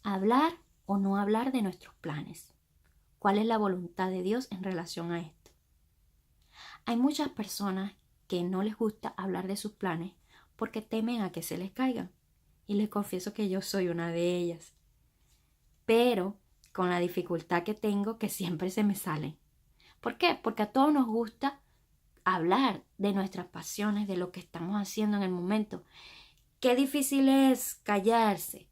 hablar o no hablar de nuestros planes. ¿Cuál es la voluntad de Dios en relación a esto? Hay muchas personas que no les gusta hablar de sus planes porque temen a que se les caigan. Y les confieso que yo soy una de ellas. Pero con la dificultad que tengo que siempre se me salen. ¿Por qué? Porque a todos nos gusta hablar de nuestras pasiones, de lo que estamos haciendo en el momento. Qué difícil es callarse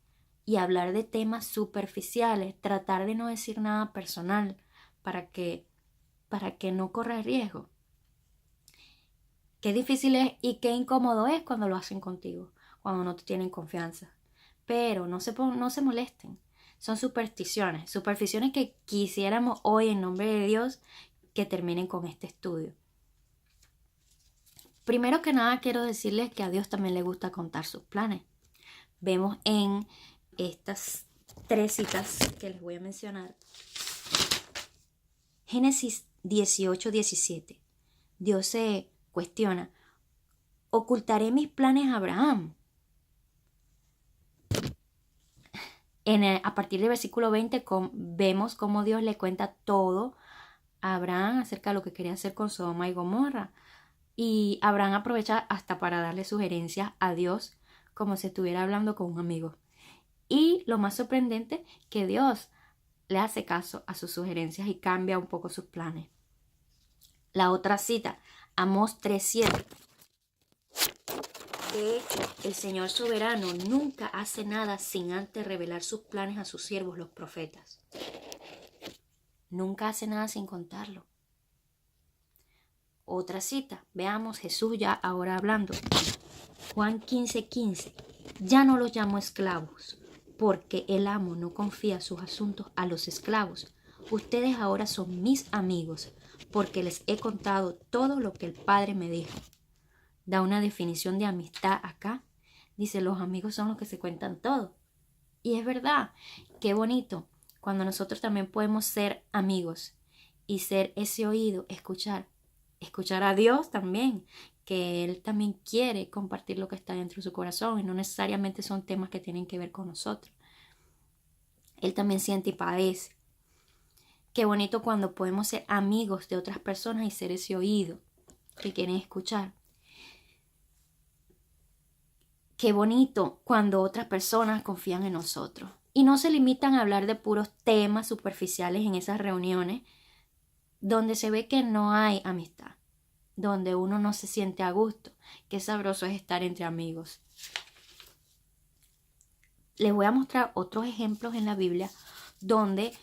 y hablar de temas superficiales, tratar de no decir nada personal para que no corra riesgo. Qué difícil es y qué incómodo es cuando lo hacen contigo, cuando no te tienen confianza. Pero no se molesten. Son supersticiones que quisiéramos hoy en nombre de Dios que terminen con este estudio. Primero que nada quiero decirles que a Dios también le gusta contar sus planes. Vemos en estas 3 citas que les voy a mencionar. Génesis 18:17. Dios se cuestiona: ¿ocultaré mis planes a Abraham? A partir del versículo 20 vemos cómo Dios le cuenta todo a Abraham acerca de lo que quería hacer con Sodoma y Gomorra. Y Abraham aprovecha hasta para darle sugerencias a Dios como si estuviera hablando con un amigo. Y lo más sorprendente, que Dios le hace caso a sus sugerencias y cambia un poco sus planes. La otra cita, Amós 3:7. De hecho, el Señor soberano nunca hace nada sin antes revelar sus planes a sus siervos, los profetas. Nunca hace nada sin contarlo. Otra cita, veamos Jesús ya ahora hablando. Juan 15:15. Ya no los llamo esclavos, porque el amo no confía sus asuntos a los esclavos. Ustedes ahora son mis amigos, porque les he contado todo lo que el Padre me dijo. Da una definición de amistad acá. Dice, los amigos son los que se cuentan todo. Y es verdad, qué bonito cuando nosotros también podemos ser amigos y ser ese oído, escuchar a Dios también, que Él también quiere compartir lo que está dentro de su corazón y no necesariamente son temas que tienen que ver con nosotros. Él también siente y padece. Qué bonito cuando podemos ser amigos de otras personas y ser ese oído que quieren escuchar. Qué bonito cuando otras personas confían en nosotros y no se limitan a hablar de puros temas superficiales en esas reuniones donde se ve que no hay amistad, donde uno no se siente a gusto. Qué sabroso es estar entre amigos. Les voy a mostrar otros ejemplos en la Biblia donde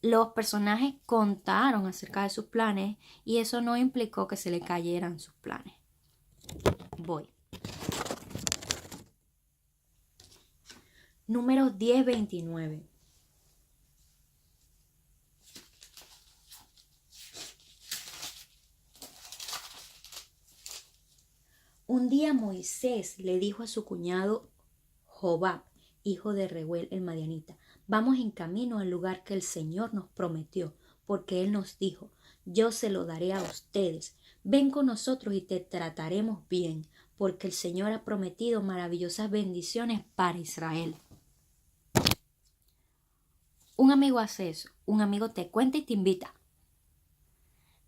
los personajes contaron acerca de sus planes y eso no implicó que se le cayeran sus planes. Voy. Números 10:29. Un día Moisés le dijo a su cuñado Jobab, hijo de Reuel el madianita: vamos en camino al lugar que el Señor nos prometió, porque Él nos dijo: yo se lo daré a ustedes. Ven con nosotros y te trataremos bien, porque el Señor ha prometido maravillosas bendiciones para Israel. Un amigo hace eso, un amigo te cuenta y te invita.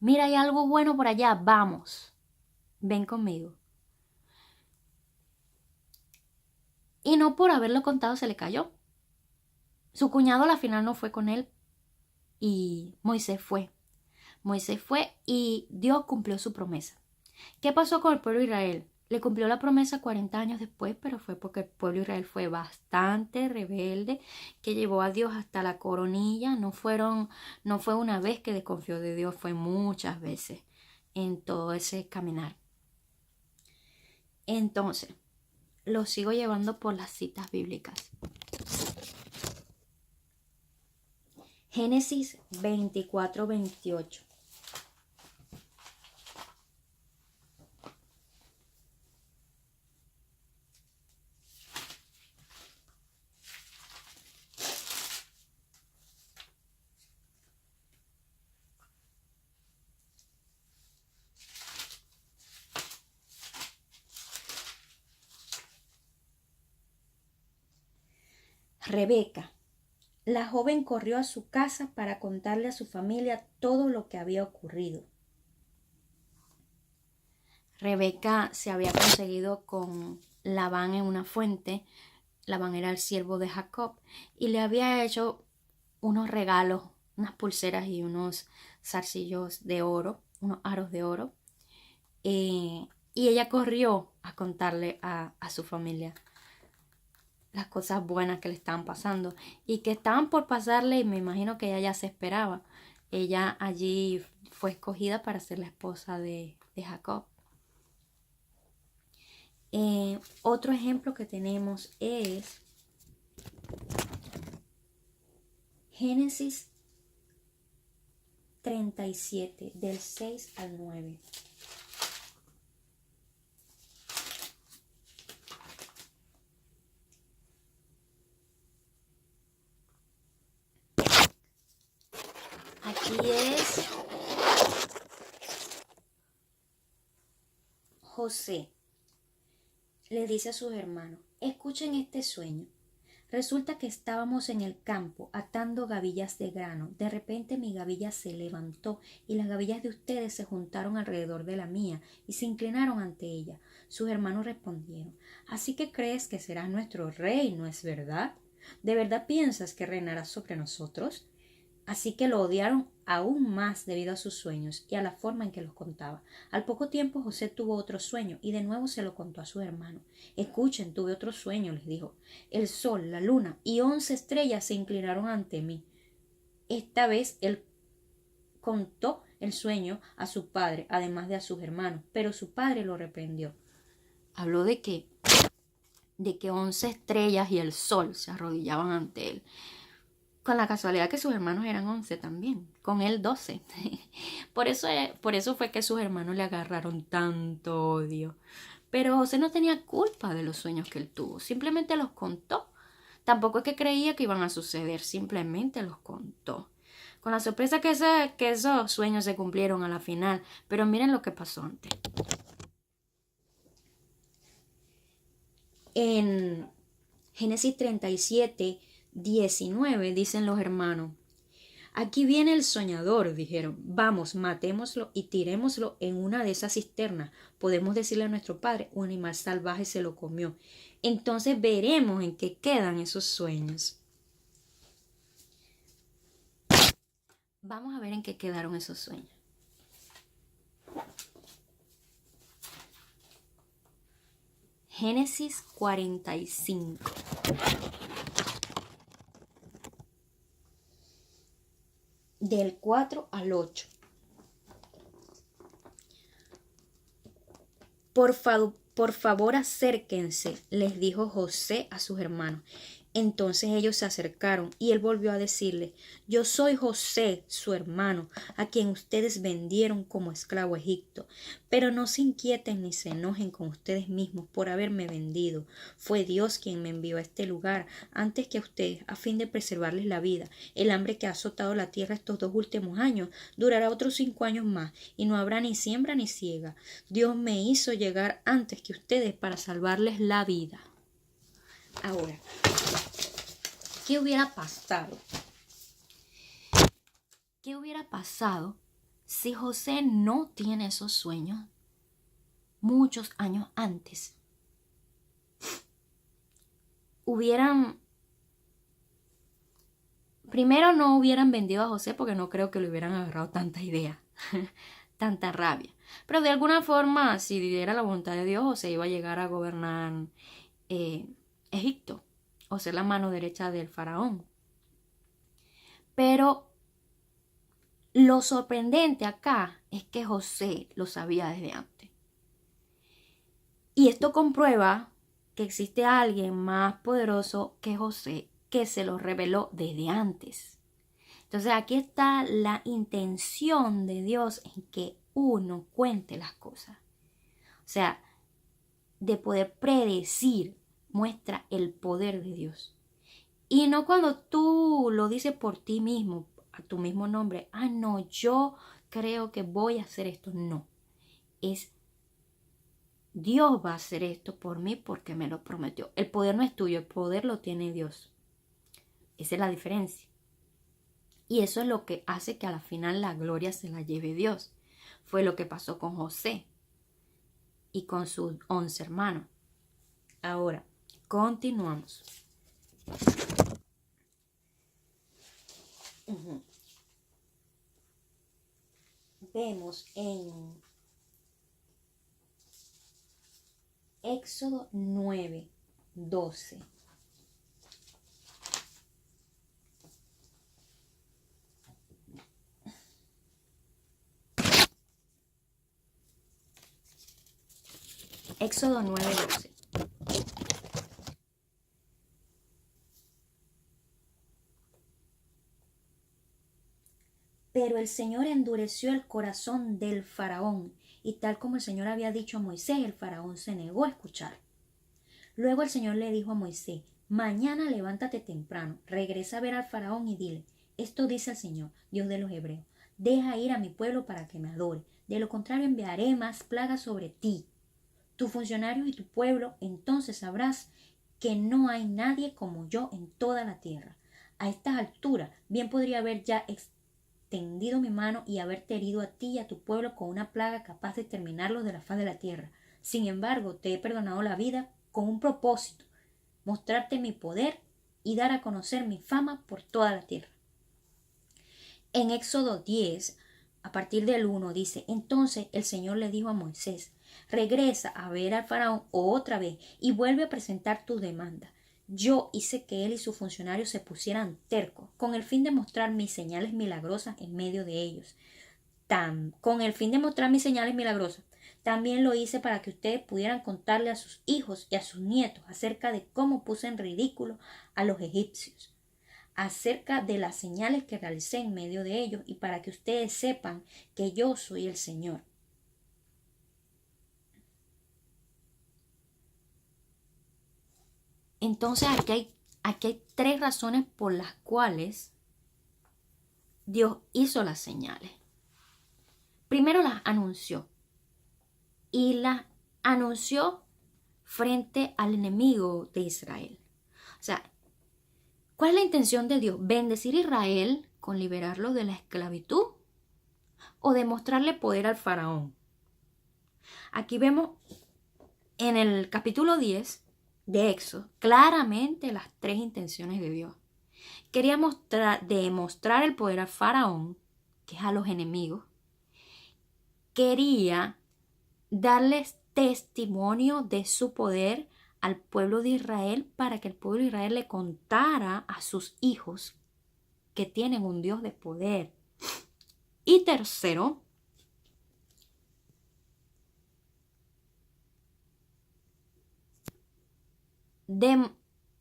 Mira, hay algo bueno por allá, vamos, ven conmigo. Y no por haberlo contado se le cayó. Su cuñado a la final no fue con él y Moisés fue. Moisés fue y Dios cumplió su promesa. ¿Qué pasó con el pueblo de Israel? Le cumplió la promesa 40 años después, pero fue porque el pueblo de Israel fue bastante rebelde, que llevó a Dios hasta la coronilla. No fue una vez que desconfió de Dios, fue muchas veces en todo ese caminar. Entonces, lo sigo llevando por las citas bíblicas. Génesis 24:28. Rebeca, La joven corrió a su casa para contarle a su familia todo lo que había ocurrido. Rebeca se había conseguido con Labán en una fuente. Labán era el siervo de Jacob y le había hecho unos regalos, unas pulseras y unos zarcillos de oro, unos aros de oro. Y ella corrió a contarle a su familia las cosas buenas que le estaban pasando y que estaban por pasarle, y me imagino que ella ya se esperaba. Ella allí fue escogida para ser la esposa de Jacob. Otro ejemplo que tenemos es Génesis 37, del 6 al 9. Aquí es José. Le dice a sus hermanos: escuchen este sueño. Resulta que estábamos en el campo atando gavillas de grano. De repente mi gavilla se levantó y las gavillas de ustedes se juntaron alrededor de la mía y se inclinaron ante ella. Sus hermanos respondieron: ¿así que crees que serás nuestro rey, no es verdad? ¿De verdad piensas que reinarás sobre nosotros? Así que lo odiaron aún más debido a sus sueños y a la forma en que los contaba. Al poco tiempo José tuvo otro sueño y de nuevo se lo contó a sus hermanos. Escuchen, tuve otro sueño, les dijo. El sol, la luna y 11 estrellas se inclinaron ante mí. Esta vez él contó el sueño a su padre, además de a sus hermanos, pero su padre lo reprendió. Habló de que 11 estrellas y el sol se arrodillaban ante él. Con la casualidad que sus hermanos eran 11 también, con él 12. Por eso fue que sus hermanos le agarraron tanto odio. Pero José no tenía culpa de los sueños que él tuvo, simplemente los contó. Tampoco es que creía que iban a suceder, simplemente los contó. Con la sorpresa que esos sueños se cumplieron a la final. Pero miren lo que pasó antes. En Génesis 37, 19 dicen los hermanos: aquí viene el soñador, dijeron. Vamos, matémoslo y tirémoslo en una de esas cisternas. Podemos decirle a nuestro padre: un animal salvaje se lo comió. Entonces veremos en qué quedan esos sueños. Vamos a ver en qué quedaron esos sueños. Génesis 45. Del 4 al 8. Por favor, acérquense, les dijo José a sus hermanos. Entonces ellos se acercaron y él volvió a decirle: yo soy José, su hermano, a quien ustedes vendieron como esclavo a Egipto. Pero no se inquieten ni se enojen con ustedes mismos por haberme vendido. Fue Dios quien me envió a este lugar antes que a ustedes, a fin de preservarles la vida. El hambre que ha azotado la tierra estos 2 últimos años durará otros 5 años más, y no habrá ni siembra ni siega. Dios me hizo llegar antes que ustedes para salvarles la vida. Ahora, ¿qué hubiera pasado? ¿Qué hubiera pasado si José no tiene esos sueños muchos años antes? Primero no hubieran vendido a José, porque no creo que le hubieran agarrado tanta idea, tanta rabia. Pero de alguna forma, si diera la voluntad de Dios, José iba a llegar a gobernar Egipto, o ser la mano derecha del faraón. Pero lo sorprendente acá es que José lo sabía desde antes. Y esto comprueba que existe alguien más poderoso que José, que se lo reveló desde antes. Entonces aquí está la intención de Dios en que uno cuente las cosas. O sea, de poder predecir, muestra el poder de Dios. Y no cuando tú lo dices por ti mismo, a tu mismo nombre: no, yo creo que voy a hacer esto. No, es Dios va a hacer esto por mí porque me lo prometió. El poder no es tuyo, el poder lo tiene Dios. Esa es la diferencia. Y eso es lo que hace que a la final la gloria se la lleve Dios. Fue lo que pasó con José y con sus 11 hermanos. Ahora, continuamos. Vemos en Éxodo 9:12. Éxodo 9:12. Pero el Señor endureció el corazón del faraón, y tal como el Señor había dicho a Moisés, el faraón se negó a escuchar. Luego el Señor le dijo a Moisés: mañana levántate temprano, regresa a ver al faraón y dile: esto dice el Señor, Dios de los hebreos: deja ir a mi pueblo para que me adore, de lo contrario enviaré más plagas sobre ti, tus funcionarios y tu pueblo. Entonces sabrás que no hay nadie como yo en toda la tierra. A estas alturas bien podría haber ya extendido mi mano y haberte herido a ti y a tu pueblo con una plaga capaz de terminarlos de la faz de la tierra. Sin embargo, te he perdonado la vida con un propósito: mostrarte mi poder y dar a conocer mi fama por toda la tierra. En Éxodo 10, a partir del 1, dice: entonces el Señor le dijo a Moisés: regresa a ver al faraón otra vez y vuelve a presentar tu demanda. Yo hice que él y sus funcionarios se pusieran tercos, con el fin de mostrar mis señales milagrosas en medio de ellos. También lo hice para que ustedes pudieran contarle a sus hijos y a sus nietos acerca de cómo puse en ridículo a los egipcios, acerca de las señales que realicé en medio de ellos, y para que ustedes sepan que yo soy el Señor. Entonces aquí hay 3 razones por las cuales Dios hizo las señales. Primero las anunció, y las anunció frente al enemigo de Israel. O sea, ¿cuál es la intención de Dios? ¿Bendecir a Israel con liberarlo de la esclavitud o demostrarle poder al faraón? Aquí vemos en el capítulo 10 de Éxodo claramente las 3 intenciones de Dios. Quería demostrar el poder al faraón, que es a los enemigos. Quería darles testimonio de su poder al pueblo de Israel, para que el pueblo de Israel le contara a sus hijos que tienen un Dios de poder. Y tercero,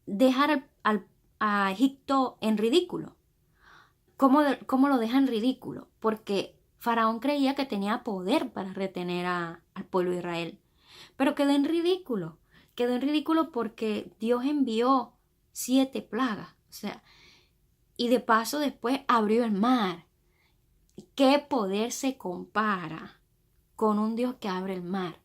dejar a Egipto en ridículo. ¿Cómo lo deja en ridículo? Porque Faraón creía que tenía poder para retener al pueblo de Israel, pero quedó en ridículo. Quedó en ridículo porque Dios envió 7 plagas. O sea, y de paso después abrió el mar. ¿Qué poder se compara con un Dios que abre el mar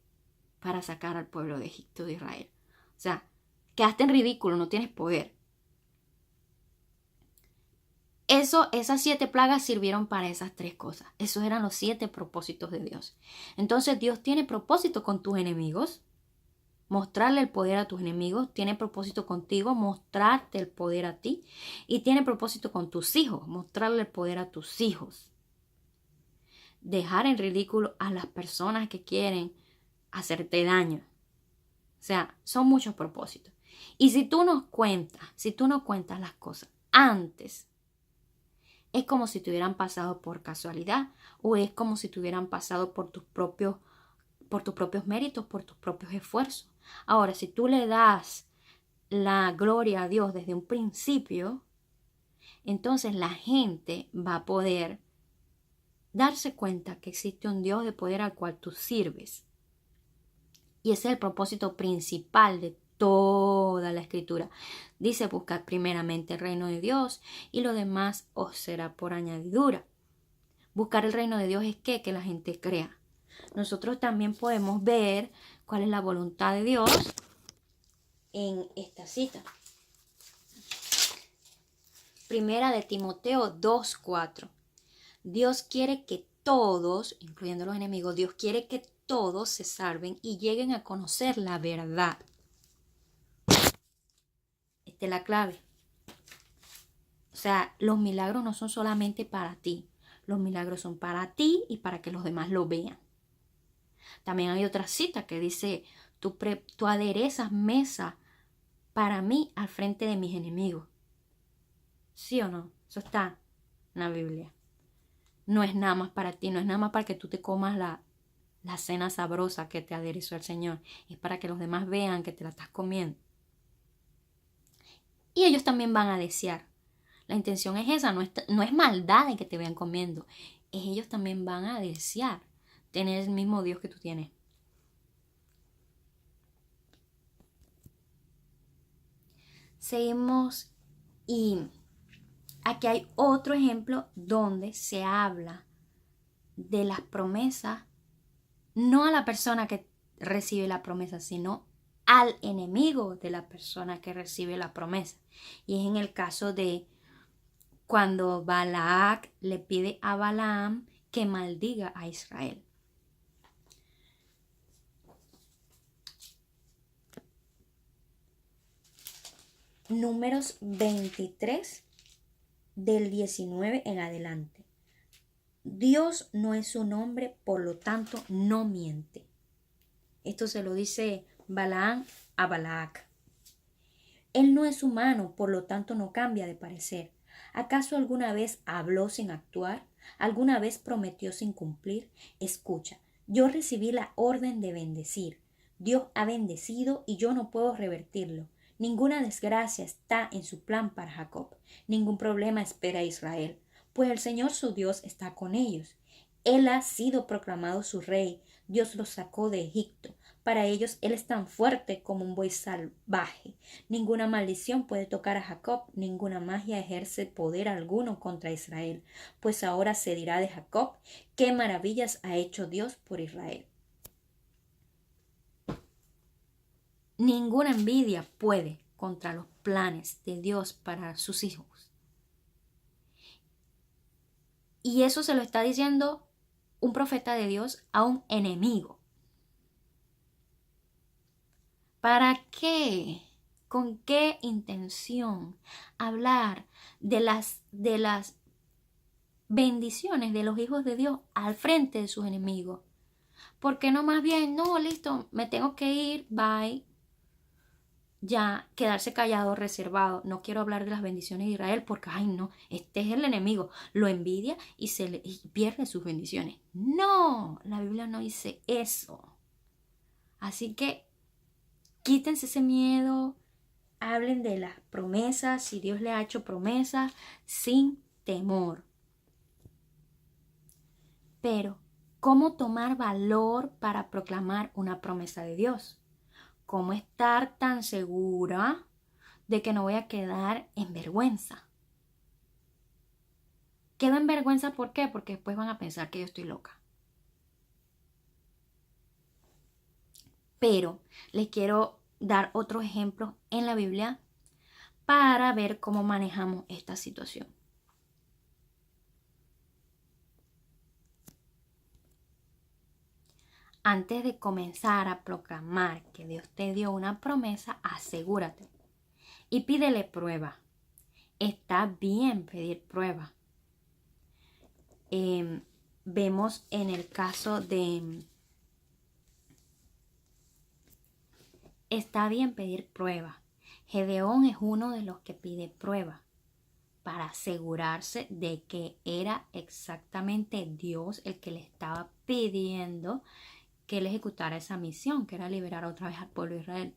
para sacar al pueblo de Egipto, de Israel? O sea, quedaste en ridículo, no tienes poder. Esas 7 plagas sirvieron para esas 3 cosas. Esos eran los 7 propósitos de Dios. Entonces Dios tiene propósito con tus enemigos, mostrarle el poder a tus enemigos. Tiene propósito contigo, mostrarte el poder a ti. Y tiene propósito con tus hijos, mostrarle el poder a tus hijos. Dejar en ridículo a las personas que quieren hacerte daño. O sea, son muchos propósitos. Y si tú no cuentas las cosas antes, es como si te hubieran pasado por casualidad, o es como si te hubieran pasado por tus propios méritos, por tus propios esfuerzos. Ahora, si tú le das la gloria a Dios desde un principio, entonces la gente va a poder darse cuenta que existe un Dios de poder al cual tú sirves. Y ese es el propósito principal de toda la Escritura. Dice: buscad primeramente el reino de Dios y lo demás os será por añadidura. Buscar el reino de Dios es que la gente crea. Nosotros también podemos ver cuál es la voluntad de Dios en esta cita. Primera de Timoteo 2:4. Dios quiere que todos, incluyendo los enemigos, Dios quiere que todos se salven y lleguen a conocer la verdad. Esta es la clave. O sea, los milagros no son solamente para ti. Los milagros son para ti y para que los demás lo vean. También hay otra cita que dice, tú aderezas mesa para mí al frente de mis enemigos. ¿Sí o no? Eso está en la Biblia. No es nada más para ti, no es nada más para que tú te comas la cena sabrosa que te aderezó el Señor. Es para que los demás vean que te la estás comiendo. Y ellos también van a desear. La intención es esa, no es maldad de que te vean comiendo. Ellos también van a desear tener el mismo Dios que tú tienes. Seguimos y aquí hay otro ejemplo donde se habla de las promesas, no a la persona que recibe la promesa, sino al enemigo de la persona que recibe la promesa. Y es en el caso de cuando Balac le pide a Balaam que maldiga a Israel. Números 23 del 19 en adelante. Dios no es un hombre, por lo tanto no miente. Esto se lo dice Balaam a Balac. Él no es humano, por lo tanto no cambia de parecer. ¿Acaso alguna vez habló sin actuar? ¿Alguna vez prometió sin cumplir? Escucha, yo recibí la orden de bendecir. Dios ha bendecido y yo no puedo revertirlo. Ninguna desgracia está en su plan para Jacob. Ningún problema espera a Israel, pues el Señor su Dios está con ellos. Él ha sido proclamado su rey. Dios los sacó de Egipto. Para ellos Él es tan fuerte como un buey salvaje. Ninguna maldición puede tocar a Jacob, ninguna magia ejerce poder alguno contra Israel, pues ahora se dirá de Jacob, qué maravillas ha hecho Dios por Israel. Ninguna envidia puede contra los planes de Dios para sus hijos. Y eso se lo está diciendo un profeta de Dios a un enemigo. ¿Para qué? ¿Con qué intención hablar de las bendiciones de los hijos de Dios al frente de sus enemigos? ¿Por qué no más bien, no, listo, me tengo que ir, bye? Ya, quedarse callado, reservado. No quiero hablar de las bendiciones de Israel porque, ay no, este es el enemigo. Lo envidia y pierde sus bendiciones. No, la Biblia no dice eso. Así que quítense ese miedo, hablen de las promesas, si Dios le ha hecho promesas, sin temor. Pero, ¿cómo tomar valor para proclamar una promesa de Dios? ¿Cómo estar tan segura de que no voy a quedar en vergüenza? Quedo en vergüenza, ¿por qué? Porque después van a pensar que yo estoy loca. Pero les quiero dar otros ejemplos en la Biblia para ver cómo manejamos esta situación. Antes de comenzar a proclamar que Dios te dio una promesa, asegúrate y pídele prueba. Está bien pedir prueba. Vemos en el caso de... Está bien pedir prueba. Gedeón es uno de los que pide prueba para asegurarse de que era exactamente Dios el que le estaba pidiendo que él ejecutara esa misión, que era liberar otra vez al pueblo de Israel.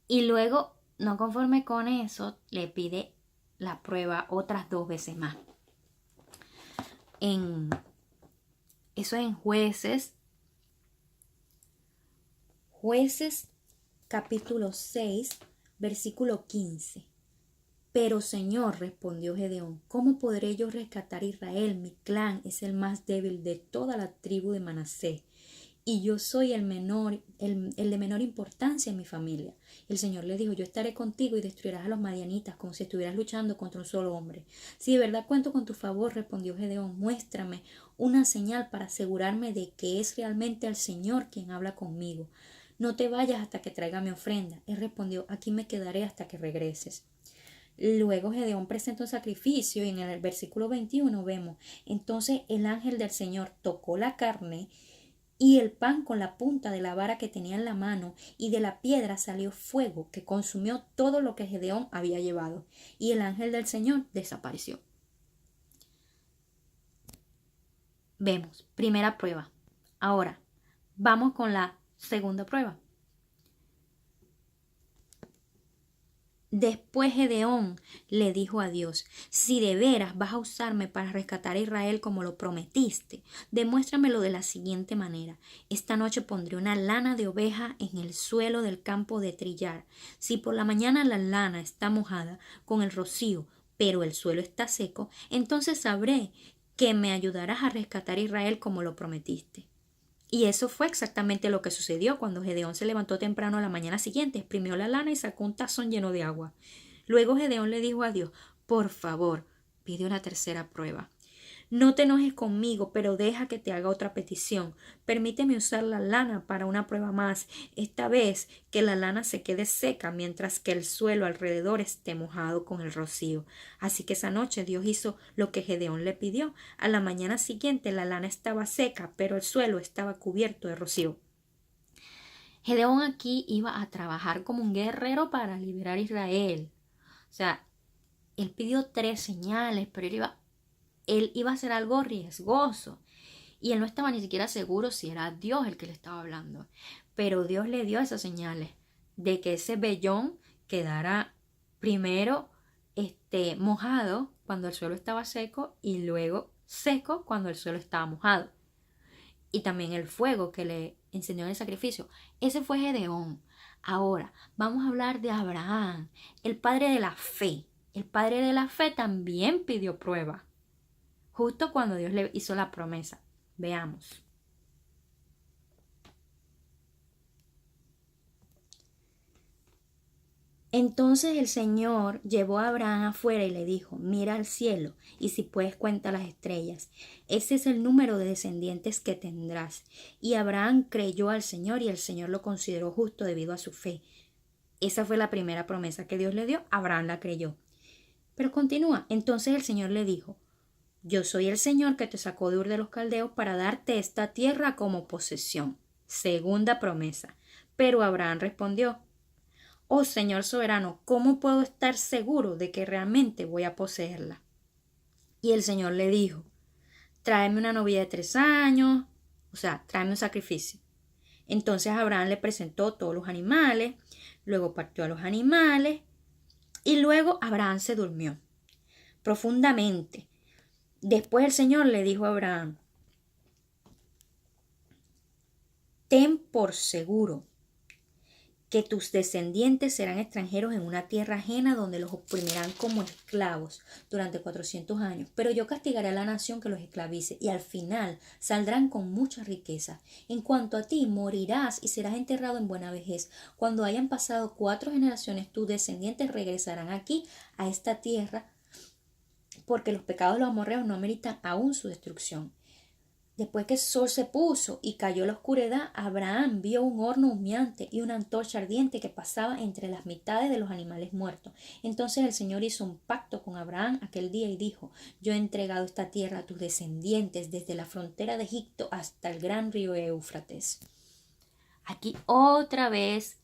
Y luego, no conforme con eso, le pide la prueba otras 2 veces más. Eso en Jueces capítulo 6, versículo 15. Pero Señor, respondió Gedeón, ¿cómo podré yo rescatar a Israel? Mi clan es el más débil de toda la tribu de Manasés y yo soy el menor, el de menor importancia en mi familia. El Señor le dijo, yo estaré contigo y destruirás a los madianitas como si estuvieras luchando contra un solo hombre. Si de verdad cuento con tu favor, respondió Gedeón, muéstrame una señal para asegurarme de que es realmente el Señor quien habla conmigo. No te vayas hasta que traiga mi ofrenda. Él respondió, aquí me quedaré hasta que regreses. Luego Gedeón presenta un sacrificio y en el versículo 21 vemos, entonces el ángel del Señor tocó la carne y el pan con la punta de la vara que tenía en la mano, y de la piedra salió fuego que consumió todo lo que Gedeón había llevado, y el ángel del Señor desapareció. Vemos, primera prueba. Ahora, vamos con la segunda prueba. Después Gedeón le dijo a Dios, si de veras vas a usarme para rescatar a Israel como lo prometiste, demuéstramelo de la siguiente manera. Esta noche pondré una lana de oveja en el suelo del campo de trillar. Si por la mañana la lana está mojada con el rocío, pero el suelo está seco, entonces sabré que me ayudarás a rescatar a Israel como lo prometiste. Y eso fue exactamente lo que sucedió cuando Gedeón se levantó temprano a la mañana siguiente, exprimió la lana y sacó un tazón lleno de agua. Luego Gedeón le dijo a Dios, por favor, pide una tercera prueba. No te enojes conmigo, pero deja que te haga otra petición. Permíteme usar la lana para una prueba más, esta vez que la lana se quede seca mientras que el suelo alrededor esté mojado con el rocío. Así que esa noche Dios hizo lo que Gedeón le pidió. A la mañana siguiente la lana estaba seca, pero el suelo estaba cubierto de rocío. Gedeón aquí iba a trabajar como un guerrero para liberar a Israel. O sea, él pidió 3 señales, pero él iba a hacer algo riesgoso. Y él no estaba ni siquiera seguro si era Dios el que le estaba hablando. Pero Dios le dio esas señales de que ese vellón quedara primero mojado cuando el suelo estaba seco y luego seco cuando el suelo estaba mojado. Y también el fuego que le encendió en el sacrificio. Ese fue Gedeón. Ahora vamos a hablar de Abraham, el padre de la fe. El padre de la fe también pidió prueba, justo cuando Dios le hizo la promesa. Veamos. Entonces el Señor llevó a Abraham afuera y le dijo, mira al cielo y si puedes cuenta las estrellas. Ese es el número de descendientes que tendrás. Y Abraham creyó al Señor y el Señor lo consideró justo debido a su fe. Esa fue la primera promesa que Dios le dio. Abraham la creyó. Pero continúa. Entonces el Señor le dijo, yo soy el Señor que te sacó de Ur de los Caldeos para darte esta tierra como posesión. Segunda promesa. Pero Abraham respondió, oh Señor soberano, ¿cómo puedo estar seguro de que realmente voy a poseerla? Y el Señor le dijo, tráeme una novilla de 3 años, o sea, tráeme un sacrificio. Entonces Abraham le presentó todos los animales, luego partió a los animales y luego Abraham se durmió profundamente. Después el Señor le dijo a Abraham, ten por seguro que tus descendientes serán extranjeros en una tierra ajena donde los oprimirán como esclavos durante 400 años. Pero yo castigaré a la nación que los esclavice y al final saldrán con mucha riqueza. En cuanto a ti, morirás y serás enterrado en buena vejez. Cuando hayan pasado 4 generaciones, tus descendientes regresarán aquí a esta tierra porque los pecados de los amorreos no meritan aún su destrucción. Después que el sol se puso y cayó la oscuridad, Abraham vio un horno humeante y una antorcha ardiente que pasaba entre las mitades de los animales muertos. Entonces el Señor hizo un pacto con Abraham aquel día y dijo, yo he entregado esta tierra a tus descendientes desde la frontera de Egipto hasta el gran río Éufrates. Aquí otra vez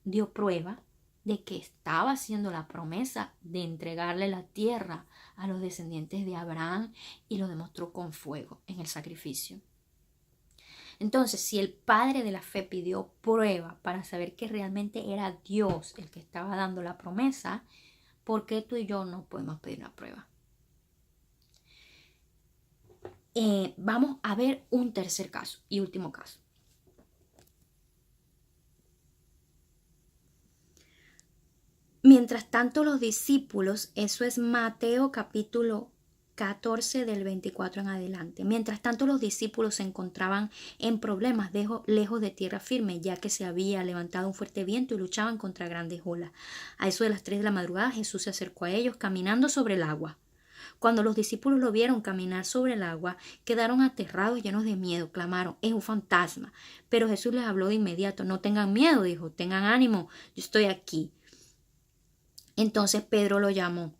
dio prueba de que estaba haciendo la promesa de entregarle la tierra a los descendientes de Abraham y lo demostró con fuego en el sacrificio. Entonces, si el padre de la fe pidió prueba para saber que realmente era Dios el que estaba dando la promesa, ¿por qué tú y yo no podemos pedir una prueba? Vamos a ver un tercer caso y último caso. Mientras tanto los discípulos, eso es Mateo capítulo 14 del 24 en adelante. Mientras tanto, los discípulos se encontraban en problemas lejos de tierra firme, ya que se había levantado un fuerte viento y luchaban contra grandes olas. A eso de las 3 de la madrugada, Jesús se acercó a ellos caminando sobre el agua. Cuando los discípulos lo vieron caminar sobre el agua, quedaron aterrados, llenos de miedo, clamaron: es un fantasma. Pero Jesús les habló de inmediato: no tengan miedo, dijo, tengan ánimo, yo estoy aquí. Entonces Pedro lo llamó: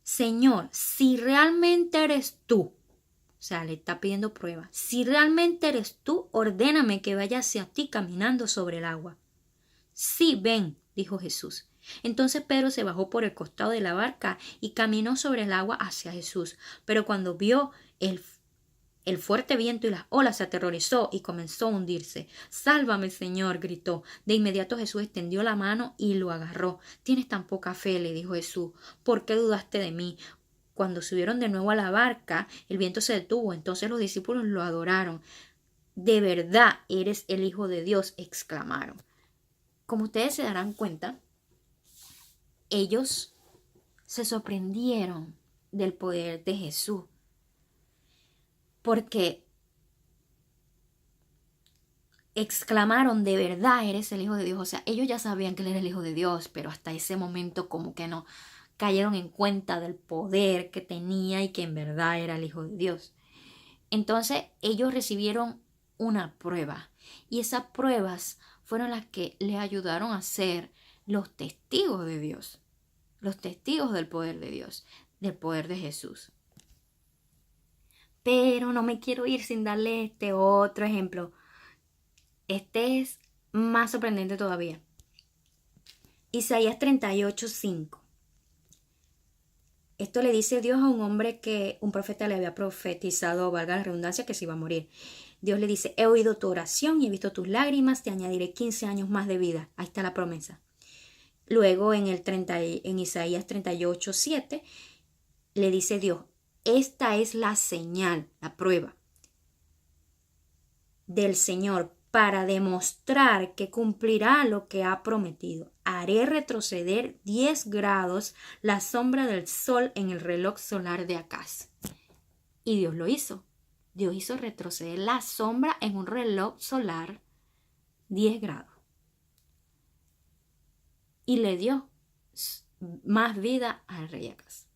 Señor, si realmente eres tú, o sea, le está pidiendo prueba, si realmente eres tú, ordéname que vaya hacia ti caminando sobre el agua. Sí, ven, dijo Jesús. Entonces Pedro se bajó por el costado de la barca y caminó sobre el agua hacia Jesús. Pero cuando vio el fuerte viento y las olas, se aterrorizó y comenzó a hundirse. Sálvame, Señor, gritó. De inmediato Jesús extendió la mano y lo agarró. Tienes tan poca fe, le dijo Jesús. ¿Por qué dudaste de mí? Cuando subieron de nuevo a la barca, el viento se detuvo. Entonces los discípulos lo adoraron. De verdad eres el Hijo de Dios, exclamaron. Como ustedes se darán cuenta, ellos se sorprendieron del poder de Jesús, porque exclamaron: de verdad eres el Hijo de Dios. O sea, ellos ya sabían que él era el Hijo de Dios, pero hasta ese momento como que no cayeron en cuenta del poder que tenía y que en verdad era el Hijo de Dios. Entonces ellos recibieron una prueba, y esas pruebas fueron las que les ayudaron a ser los testigos de Dios, los testigos del poder de Dios, del poder de Jesús. Pero no me quiero ir sin darle este otro ejemplo. Este es más sorprendente todavía. Isaías 38:5. Esto le dice Dios a un hombre que un profeta le había profetizado, valga la redundancia, que se iba a morir. Dios le dice: he oído tu oración y he visto tus lágrimas, te añadiré 15 años más de vida. Ahí está la promesa. Luego en Isaías 38:7 le dice Dios: esta es la señal, la prueba del Señor para demostrar que cumplirá lo que ha prometido. Haré retroceder 10 grados la sombra del sol en el reloj solar de Acaz. Y Dios lo hizo. Dios hizo retroceder la sombra en un reloj solar 10 grados. Y le dio más vida al rey Acaz.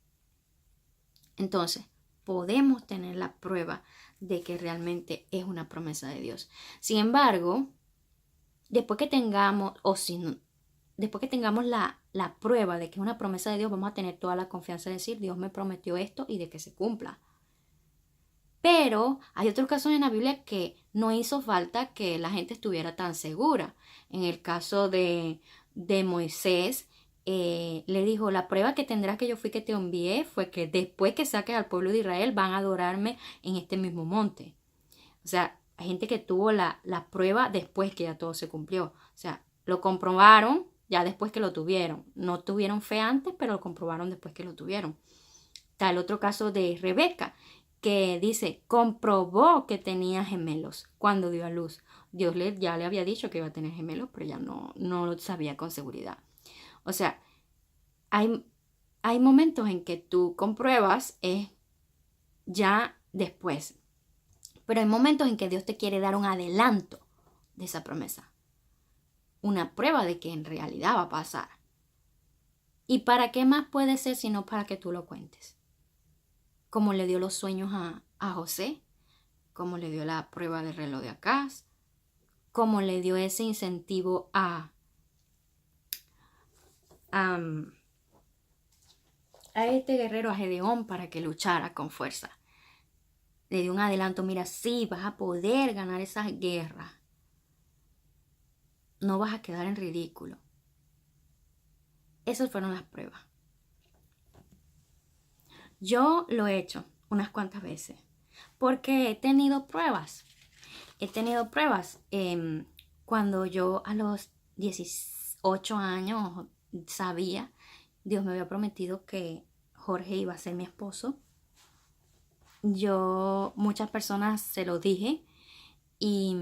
Entonces, podemos tener la prueba de que realmente es una promesa de Dios. Sin embargo, después que tengamos, después que tengamos la prueba de que es una promesa de Dios, vamos a tener toda la confianza de decir: Dios me prometió esto, y de que se cumpla. Pero hay otros casos en la Biblia que no hizo falta que la gente estuviera tan segura. En el caso de Moisés, le dijo: la prueba que tendrás que yo fui que te envié fue que después que saques al pueblo de Israel van a adorarme en este mismo monte. O sea, hay gente que tuvo la prueba después que ya todo se cumplió. O sea, lo comprobaron ya después que lo tuvieron. No tuvieron fe antes, pero lo comprobaron después que lo tuvieron. Está el otro caso de Rebeca, que dice: comprobó que tenía gemelos cuando dio a luz. Dios ya le había dicho que iba a tener gemelos, pero ya no lo sabía con seguridad. O sea, hay momentos en que tú compruebas ya después. Pero hay momentos en que Dios te quiere dar un adelanto de esa promesa. Una prueba de que en realidad va a pasar. ¿Y para qué más puede ser sino para que tú lo cuentes? Como le dio los sueños a José, como le dio la prueba del reloj de Acaz, como le dio ese incentivo a este guerrero, a Gedeón, para que luchara con fuerza. Le dio un adelanto: mira, sí, vas a poder ganar esas guerras. No vas a quedar en ridículo. Esas fueron las pruebas. Yo lo he hecho unas cuantas veces porque he tenido pruebas. Cuando yo a los 18 años sabía, Dios me había prometido que Jorge iba a ser mi esposo. Muchas personas se lo dije, y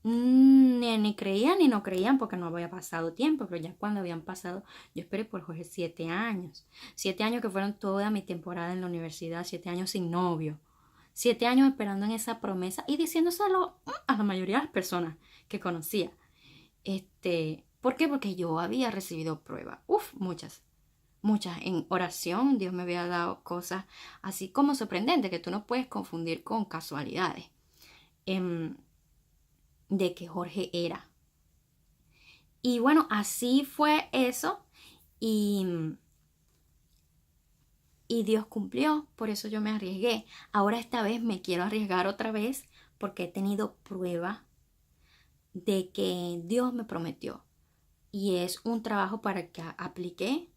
ni creían ni no creían porque no había pasado tiempo, pero ya cuando habían pasado, yo esperé por Jorge 7 años. 7 años que fueron toda mi temporada en la universidad, 7 años sin novio. 7 años esperando en esa promesa y diciéndoselo a la mayoría de las personas que conocía. ¿Por qué? Porque yo había recibido pruebas, muchas, muchas. En oración Dios me había dado cosas así como sorprendentes que tú no puedes confundir con casualidades. De que Jorge era. Y bueno, así fue eso y, y Dios cumplió, por eso yo me arriesgué. Ahora esta vez me quiero arriesgar otra vez porque he tenido prueba de que Dios me prometió. Y es un trabajo para que apliqué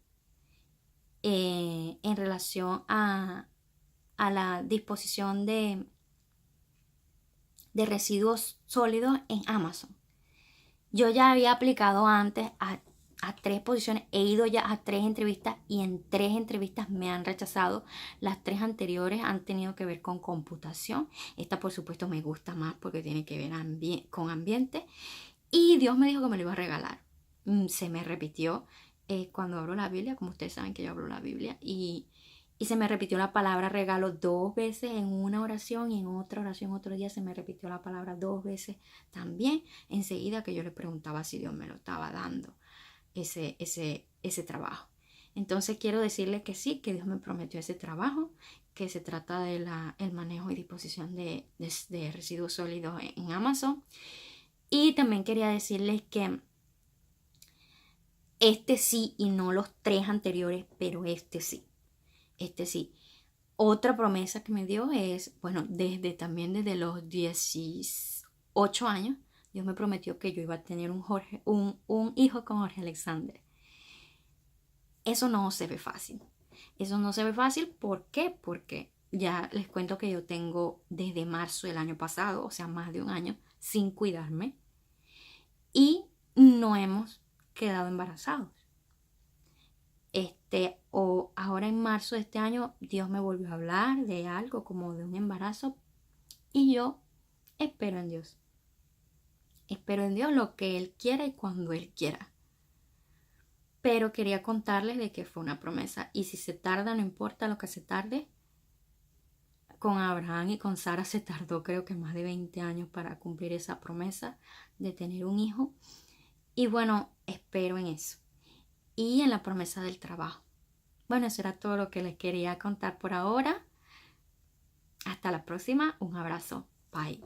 en relación a la disposición de residuos sólidos en Amazon. Yo ya había aplicado antes a 3 posiciones, he ido ya a 3 entrevistas y en 3 entrevistas me han rechazado. Las 3 anteriores han tenido que ver con computación. Esta por supuesto me gusta más porque tiene que ver con ambiente. Y Dios me dijo que me lo iba a regalar. Se me repitió cuando abro la Biblia, como ustedes saben que yo hablo la Biblia, y se me repitió la palabra regalo 2 veces en una oración y en otra oración otro día se me repitió la palabra 2 veces también. Enseguida que yo le preguntaba si Dios me lo estaba dando ese trabajo. Entonces quiero decirle que sí, que Dios me prometió ese trabajo, que se trata de el manejo y disposición de residuos sólidos en Amazon. Y también quería decirles que este sí y no los 3 anteriores, pero este sí. Otra promesa que me dio es, bueno, desde los 18 años, Dios me prometió que yo iba a tener un hijo con Jorge Alexander. Eso no se ve fácil. Eso no se ve fácil, ¿por qué? Porque ya les cuento que yo tengo desde marzo del año pasado, o sea, más de un año, sin cuidarme. Y no hemos quedado embarazados. O ahora en marzo de este año Dios me volvió a hablar de algo como de un embarazo y yo espero en Dios. Espero en Dios lo que Él quiera y cuando Él quiera. Pero quería contarles de que fue una promesa y si se tarda, no importa lo que se tarde. Con Abraham y con Sara se tardó creo que más de 20 años para cumplir esa promesa de tener un hijo. Y bueno, espero en eso. Y en la promesa del trabajo. Bueno, eso era todo lo que les quería contar por ahora. Hasta la próxima. Un abrazo. Bye.